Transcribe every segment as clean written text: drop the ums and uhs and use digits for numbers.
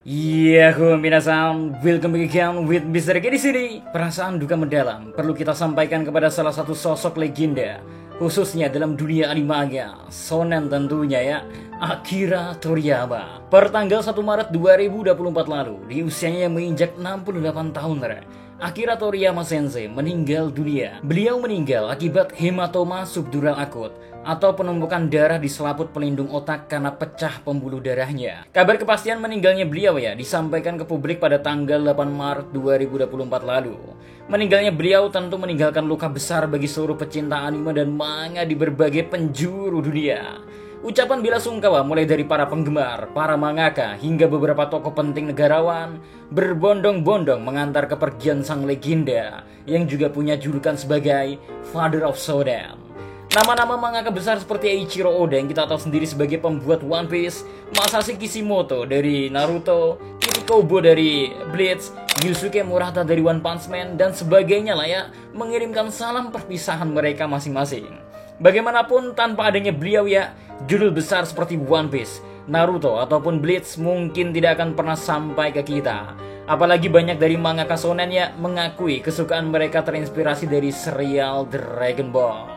Yahoo minasan, welcome back again with Mr. K di sini. Perasaan duka mendalam perlu kita sampaikan kepada salah satu sosok legenda, khususnya dalam dunia animenya, shonen tentunya ya, Akira Toriyama. Pertanggal 1 Maret 2024 lalu, di usianya yang menginjak 68 tahun, Akira Toriyama Sensei meninggal dunia. Beliau meninggal akibat hematoma subdural akut atau penumpukan darah di selaput pelindung otak karena pecah pembuluh darahnya. Kabar kepastian meninggalnya beliau disampaikan ke publik pada tanggal 8 Maret 2024 lalu. Meninggalnya beliau tentu meninggalkan luka besar bagi seluruh pecinta anime dan manga di berbagai penjuru dunia. Ucapan bela sungkawa mulai dari para penggemar, para mangaka, hingga beberapa tokoh penting negarawan berbondong-bondong mengantar kepergian sang legenda yang juga punya julukan sebagai Father of Shonen. Nama-nama mangaka besar seperti Eiichiro Oda yang kita tahu sendiri sebagai pembuat One Piece, Masashi Kishimoto dari Naruto, Tite Kubo dari Bleach, Yusuke Murata dari One Punch Man, dan sebagainya mengirimkan salam perpisahan mereka masing-masing. Bagaimanapun tanpa adanya beliau judul besar seperti One Piece, Naruto, ataupun Bleach mungkin tidak akan pernah sampai ke kita. Apalagi banyak dari mangaka shonen mengakui kesukaan mereka terinspirasi dari serial Dragon Ball.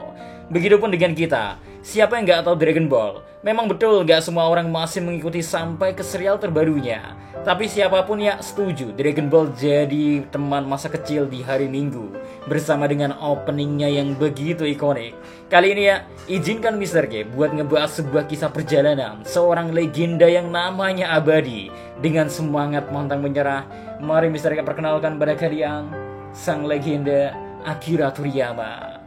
Begitupun dengan kita, siapa yang gak tahu Dragon Ball? Memang betul gak semua orang masih mengikuti sampai ke serial terbarunya. Tapi siapapun setuju Dragon Ball jadi teman masa kecil di hari Minggu, bersama dengan openingnya yang begitu ikonik. Kali ini izinkan Mr. K buat ngebahas sebuah kisah perjalanan seorang legenda yang namanya abadi. Dengan semangat pantang menyerah, mari Mr. K perkenalkan pada kalian sang legenda Akira Toriyama.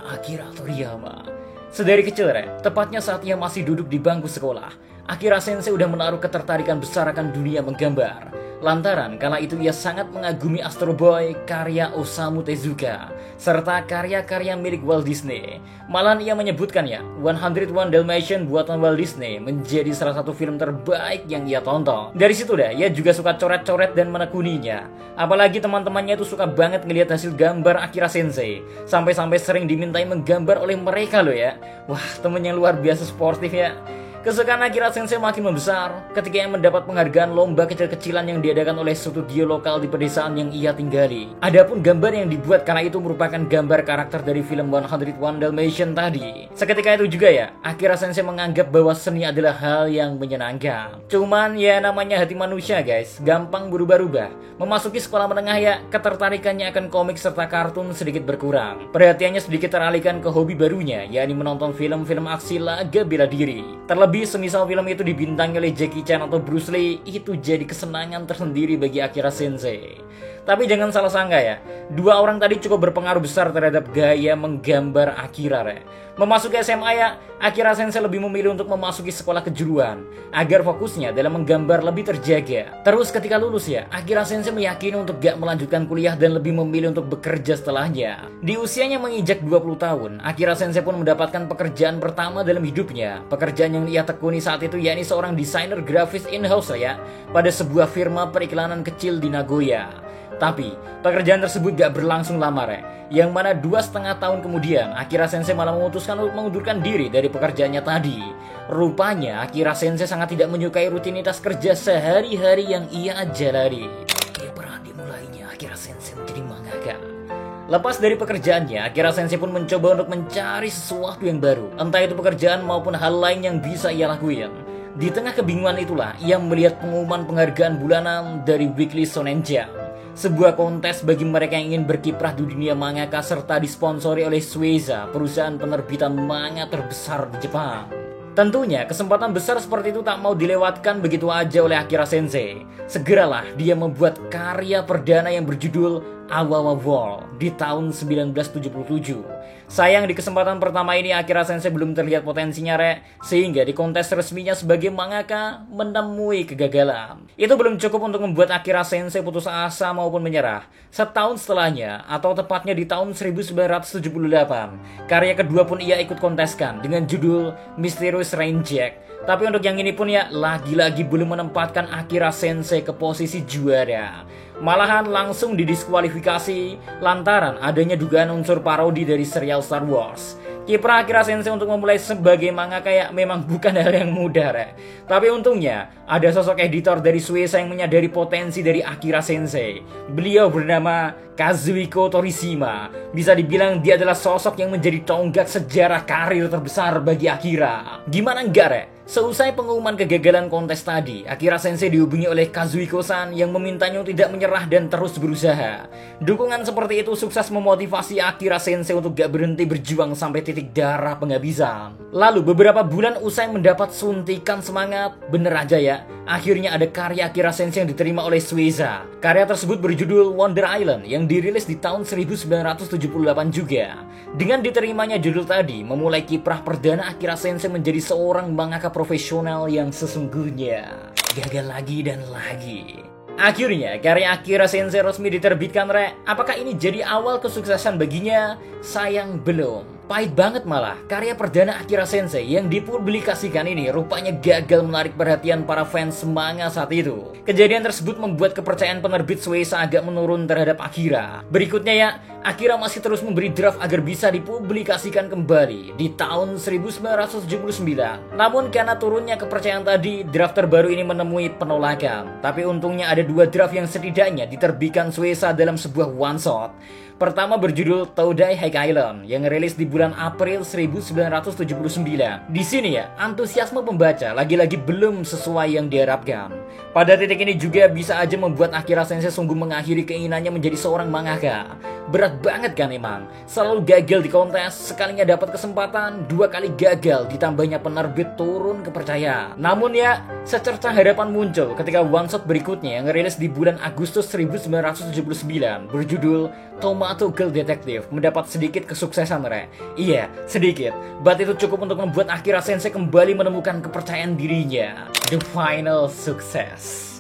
Akira Toriyama. Sedari kecil tepatnya saat ia masih duduk di bangku sekolah, Akira Sensei udah menaruh ketertarikan besar akan dunia menggambar. Lantaran kala itu ia sangat mengagumi Astro Boy karya Osamu Tezuka serta karya-karya milik Walt Disney. Malahan ia menyebutkan 101 Dalmatian buatan Walt Disney menjadi salah satu film terbaik yang ia tonton. Dari situ ia juga suka coret-coret dan menekuninya. Apalagi teman-temannya itu suka banget ngelihat hasil gambar Akira Sensei. Sampai-sampai sering dimintai menggambar oleh mereka Wah, temen yang luar biasa sportif Kesukaan Akira Sensei makin membesar ketika ia mendapat penghargaan lomba kecil-kecilan yang diadakan oleh studio lokal di pedesaan yang ia tinggali. Adapun gambar yang dibuat kala itu merupakan gambar karakter dari film 101 Dalmatian tadi. Seketika itu juga Akira Sensei menganggap bahwa seni adalah hal yang menyenangkan. Cuman namanya hati manusia guys, gampang berubah-ubah. Memasuki sekolah menengah ketertarikannya akan komik serta kartun sedikit berkurang. Perhatiannya sedikit teralihkan ke hobi barunya, yakni menonton film-film aksi laga bela diri. Terlebih semisal film itu dibintangi oleh Jackie Chan atau Bruce Lee, itu jadi kesenangan tersendiri bagi Akira Sensei. Tapi jangan salah sangka dua orang tadi cukup berpengaruh besar terhadap gaya menggambar Akira Memasuki SMA Akira Sensei lebih memilih untuk memasuki sekolah kejuruan agar fokusnya dalam menggambar lebih terjaga. Terus ketika lulus Akira Sensei meyakini untuk gak melanjutkan kuliah dan lebih memilih untuk bekerja setelahnya. Di usianya menginjak 20 tahun, Akira Sensei pun mendapatkan pekerjaan pertama dalam hidupnya. Pekerjaan yang ia tekuni saat itu yakni seorang desainer grafis in-house pada sebuah firma periklanan kecil di Nagoya. Tapi pekerjaan tersebut gak berlangsung lama yang mana 2,5 tahun kemudian Akira Sensei malah memutuskan untuk mengundurkan diri dari pekerjaannya tadi. Rupanya Akira Sensei sangat tidak menyukai rutinitas kerja sehari-hari yang ia jalani. Ia pernah dimulainya Akira Sensei menjadi mangaka. Lepas dari pekerjaannya, Akira Sensei pun mencoba untuk mencari sesuatu yang baru, entah itu pekerjaan maupun hal lain yang bisa ia lakuin. Di tengah kebingungan itulah ia melihat pengumuman penghargaan bulanan dari Weekly Shonen Jump, sebuah kontes bagi mereka yang ingin berkiprah di dunia mangaka serta disponsori oleh Shueisha, perusahaan penerbitan manga terbesar di Jepang. Tentunya kesempatan besar seperti itu tak mau dilewatkan begitu aja oleh Akira Sensei. Segeralah dia membuat karya perdana yang berjudul Awawa World di tahun 1977. Sayang di kesempatan pertama ini Akira Sensei belum terlihat potensinya sehingga di kontes resminya sebagai mangaka menemui kegagalan. Itu belum cukup untuk membuat Akira Sensei putus asa maupun menyerah. Setahun setelahnya, atau tepatnya di tahun 1978, karya kedua pun ia ikut konteskan dengan judul Mysterious Rain Jack. Tapi untuk yang ini pun lagi-lagi belum menempatkan Akira Sensei ke posisi juara. Malahan langsung didiskualifikasi lantaran adanya dugaan unsur parodi dari serial Star Wars. Kiprah Akira Sensei untuk memulai sebagai manga kayak memang bukan hal yang mudah, Rek. Tapi untungnya ada sosok editor dari Shueisha yang menyadari potensi dari Akira Sensei. Beliau bernama Kazuhiko Torishima. Bisa dibilang dia adalah sosok yang menjadi tonggak sejarah karir terbesar bagi Akira. Gimana enggak, Rek? Seusai pengumuman kegagalan kontes tadi, Akira Sensei dihubungi oleh Kazuhiko-san yang memintanya tidak menyerah dan terus berusaha. Dukungan seperti itu sukses memotivasi Akira Sensei untuk gak berhenti berjuang sampai titik darah penghabisan. Lalu beberapa bulan usai mendapat suntikan semangat, bener aja ya, akhirnya ada karya Akira Sensei yang diterima oleh Shueisha. Karya tersebut berjudul Wonder Island yang dirilis di tahun 1978 juga. Dengan diterimanya judul tadi, memulai kiprah perdana Akira Sensei menjadi seorang mangaka profesional yang sesungguhnya. Gagal lagi dan lagi. Akhirnya, karya Akira Sensei resmi diterbitkan, Rek. Apakah ini jadi awal kesuksesan baginya? Sayang belum. Pahit banget malah, karya perdana Akira Sensei yang dipublikasikan ini rupanya gagal menarik perhatian para fans manga saat itu. Kejadian tersebut membuat kepercayaan penerbit Shueisha agak menurun terhadap Akira. Berikutnya ya, Akira masih terus memberi draft agar bisa dipublikasikan kembali di tahun 1979. Namun karena turunnya kepercayaan tadi, draft terbaru ini menemui penolakan. Tapi untungnya ada dua draft yang setidaknya diterbitkan Shueisha dalam sebuah one shot. Pertama berjudul Todai High Island yang rilis di bulan April 1979. Di sini ya, antusiasme pembaca lagi-lagi belum sesuai yang diharapkan. Pada titik ini juga bisa aja membuat Akira Sensei sungguh mengakhiri keinginannya menjadi seorang mangaka. Berat banget kan emang, selalu gagal di kontes, sekalinya dapat kesempatan, dua kali gagal, ditambahnya penerbit turun kepercayaan. Namun ya, secerca harapan muncul ketika one shot berikutnya yang rilis di bulan Agustus 1979 berjudul Tomato Girl Detective mendapat sedikit kesuksesan, Rek. Iya, sedikit, but itu cukup untuk membuat Akira Sensei kembali menemukan kepercayaan dirinya. The final success.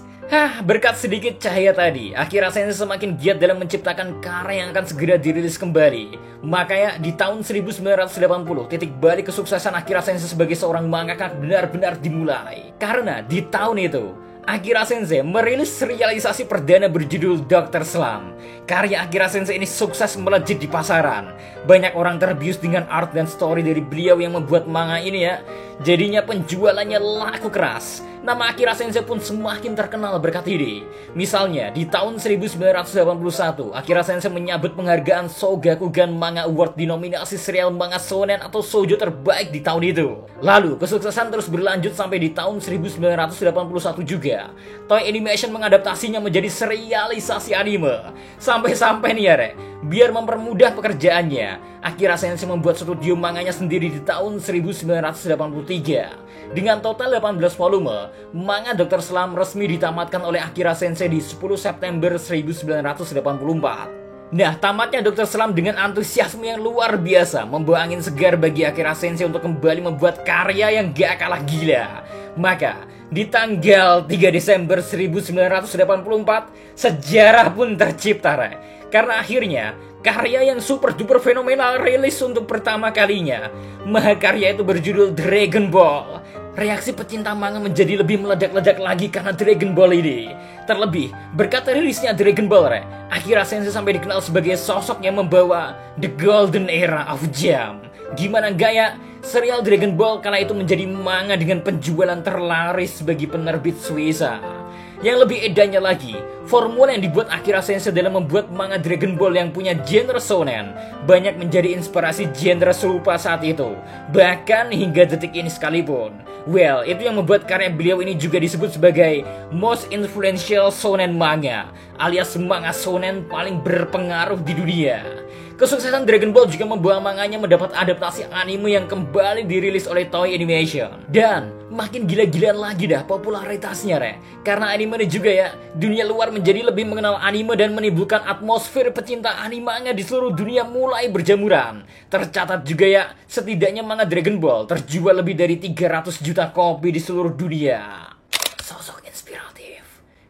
Berkat sedikit cahaya tadi, Akira Sensei semakin giat dalam menciptakan karya yang akan segera dirilis kembali. Makanya di tahun 1980, titik balik kesuksesan Akira Sensei sebagai seorang mangaka benar-benar dimulai. Karena di tahun itu, Akira Sensei merilis serialisasi perdana berjudul Dr. Slump. Karya Akira Sensei ini sukses melejit di pasaran. Banyak orang terbius dengan art dan story dari beliau yang membuat manga ini ya. Jadinya penjualannya laku keras. Nama Akira Sensei pun semakin terkenal berkat ini. Misalnya, di tahun 1981, Akira Sensei menyabet penghargaan Shogakukan Manga Award di nominasi serial manga shonen atau shoujo terbaik di tahun itu. Lalu, kesuksesan terus berlanjut sampai di tahun 1981 juga. Toei Animation mengadaptasinya menjadi serialisasi anime. Sampai-sampai nih ya, Rek, biar mempermudah pekerjaannya, Akira Sensei membuat studio manganya sendiri di tahun 1983. Dengan total 18 volume, manga Dr. Slump resmi ditamatkan oleh Akira Sensei di 10 September 1984. Nah, tamatnya Dr. Slump dengan antusiasme yang luar biasa membawa angin segar bagi Akira Sensei untuk kembali membuat karya yang gak kalah gila. Maka, di tanggal 3 Desember 1984, sejarah pun tercipta, Rek. Karena akhirnya, karya yang super duper fenomenal rilis untuk pertama kalinya. Mahakarya itu berjudul Dragon Ball. Reaksi pecinta manga menjadi lebih meledak-ledak lagi karena Dragon Ball ini. Terlebih, berkat rilisnya Dragon Ball, Rek, Akira Sensei sampai dikenal sebagai sosok yang membawa The Golden Era of Jump. Gimana enggak ya? Serial Dragon Ball kala itu menjadi manga dengan penjualan terlaris bagi penerbit Shueisha. Yang lebih edannya lagi, formula yang dibuat Akira Sensei dalam membuat manga Dragon Ball yang punya genre shonen banyak menjadi inspirasi genre serupa saat itu, bahkan hingga detik ini sekalipun. Well, itu yang membuat karya beliau ini juga disebut sebagai most influential shonen manga, alias manga shonen paling berpengaruh di dunia. Kesuksesan Dragon Ball juga membawa manganya mendapat adaptasi anime yang kembali dirilis oleh Toei Animation. Dan makin gila-gilaan lagi dah popularitasnya, Rek. Karena anime ini juga ya, dunia luar menjadi lebih mengenal anime dan menimbulkan atmosfer pecinta animenya di seluruh dunia mulai berjamuran. Tercatat juga ya, setidaknya manga Dragon Ball terjual lebih dari 300 juta kopi di seluruh dunia. Sosok inspiratif.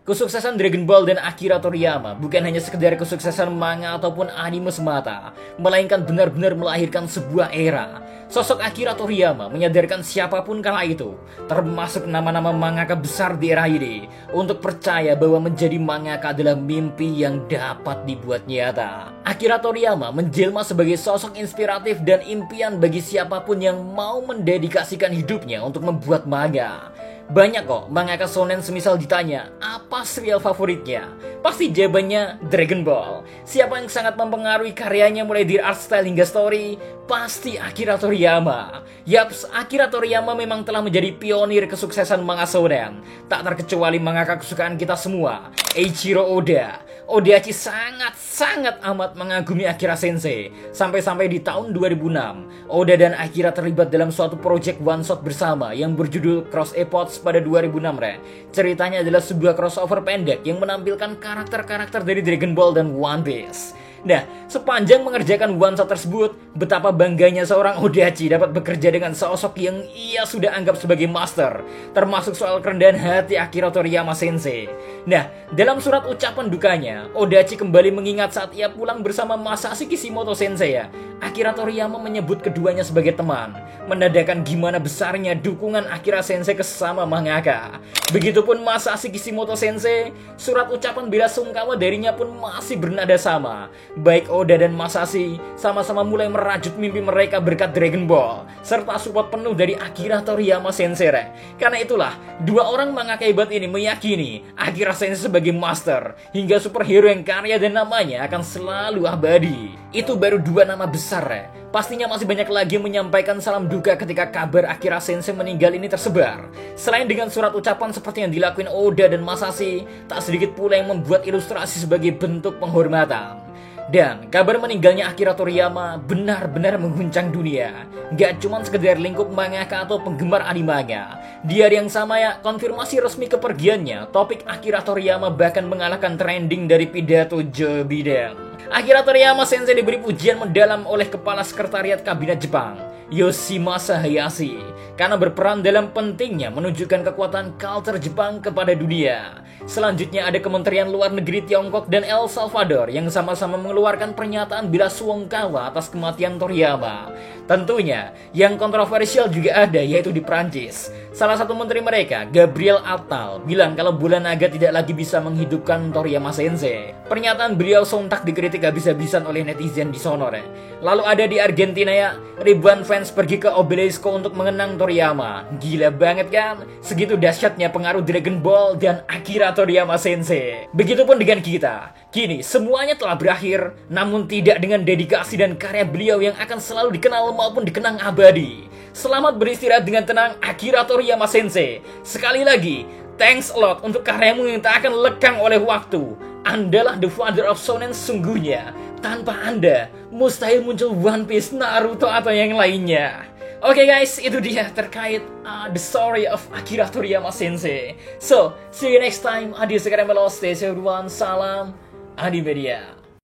Kesuksesan Dragon Ball dan Akira Toriyama bukan hanya sekedar kesuksesan manga ataupun anime semata, melainkan benar-benar melahirkan sebuah era. Sosok Akira Toriyama menyadarkan siapapun kala itu, termasuk nama-nama mangaka besar di era ini, untuk percaya bahwa menjadi mangaka adalah mimpi yang dapat dibuat nyata. Akira Toriyama menjelma sebagai sosok inspiratif dan impian bagi siapapun yang mau mendedikasikan hidupnya untuk membuat manga. Banyak kok mangaka shonen semisal ditanya, apa serial favoritnya? Pasti jawabannya Dragon Ball. Siapa yang sangat mempengaruhi karyanya mulai dari art style hingga story? Pasti Akira Toriyama. Yaps, Akira Toriyama memang telah menjadi pionir kesuksesan manga shonen. Tak terkecuali mangaka kesukaan kita semua, Eiichiro Oda. Odachi sangat amat mengagumi Akira Sensei. Sampai-sampai di tahun 2006, Oda dan Akira terlibat dalam suatu proyek one shot bersama yang berjudul Cross Epochs pada 2006. Ceritanya adalah sebuah crossover pendek yang menampilkan karakter-karakter dari Dragon Ball dan One Piece. Nah, sepanjang mengerjakan one shot tersebut, betapa bangganya seorang Odachi dapat bekerja dengan sosok yang ia sudah anggap sebagai master, termasuk soal kerendahan hati Akira Toriyama Sensei. Nah, dalam surat ucapan dukanya, Odachi kembali mengingat saat ia pulang bersama Masashi Kishimoto Sensei ya. Akira Toriyama menyebut keduanya sebagai teman, menandakan gimana besarnya dukungan Akira Sensei ke sesama mangaka. Begitupun Masashi Kishimoto Sensei, surat ucapan bela sungkawa darinya pun masih bernada sama. Baik Oda dan Masashi sama-sama mulai merajut mimpi mereka berkat Dragon Ball, serta support penuh dari Akira Toriyama Sensei. Karena itulah, dua orang mangaka hebat ini meyakini Akira Sensei sebagai master, hingga superhero yang karya dan namanya akan selalu abadi. Itu baru dua nama besar ya. Pastinya masih banyak lagi yang menyampaikan salam duka ketika kabar Akira Sensei meninggal ini tersebar. Selain dengan surat ucapan seperti yang dilakuin Oda dan Masashi, tak sedikit pula yang membuat ilustrasi sebagai bentuk penghormatan. Dan kabar meninggalnya Akira Toriyama benar-benar mengguncang dunia. Gak cuma sekedar lingkup mangaka atau penggemar animenya. Di hari yang sama ya, konfirmasi resmi kepergiannya, topik Akira Toriyama bahkan mengalahkan trending dari pidato Joe Biden. Akira Toriyama Sensei diberi pujian mendalam oleh Kepala Sekretariat Kabinet Jepang, Yoshimasa Hayashi, karena berperan dalam pentingnya menunjukkan kekuatan culture Jepang kepada dunia. Selanjutnya ada Kementerian Luar Negeri Tiongkok dan El Salvador yang sama-sama mengeluarkan pernyataan bela sungkawa atas kematian Toriyama. Tentunya, yang kontroversial juga ada, yaitu di Prancis. Salah satu menteri mereka, Gabriel Attal, bilang kalau bola naga tidak lagi bisa menghidupkan Toriyama Sensei. Pernyataan beliau sontak dikritik habis-habisan oleh netizen di sono. Lalu ada di Argentina ya, ribuan fans pergi ke Obelisco untuk mengenang Toriyama. Gila banget kan? Segitu dahsyatnya pengaruh Dragon Ball dan Akira Toriyama Sensei. Begitupun dengan kita. Kini semuanya telah berakhir, namun tidak dengan dedikasi dan karya beliau yang akan selalu dikenal maupun dikenang abadi. Selamat beristirahat dengan tenang Akira Toriyama Sensei. Sekali lagi, thanks a lot untuk karyamu yang tak akan lekang oleh waktu. Andalah the father of shonen sungguhnya. Tanpa Anda, mustahil muncul One Piece, Naruto, atau yang lainnya. Oke guys, itu dia terkait the story of Akira Toriyama Sensei. So, see you next time. Adios, stay safe everyone. Salam Animedia.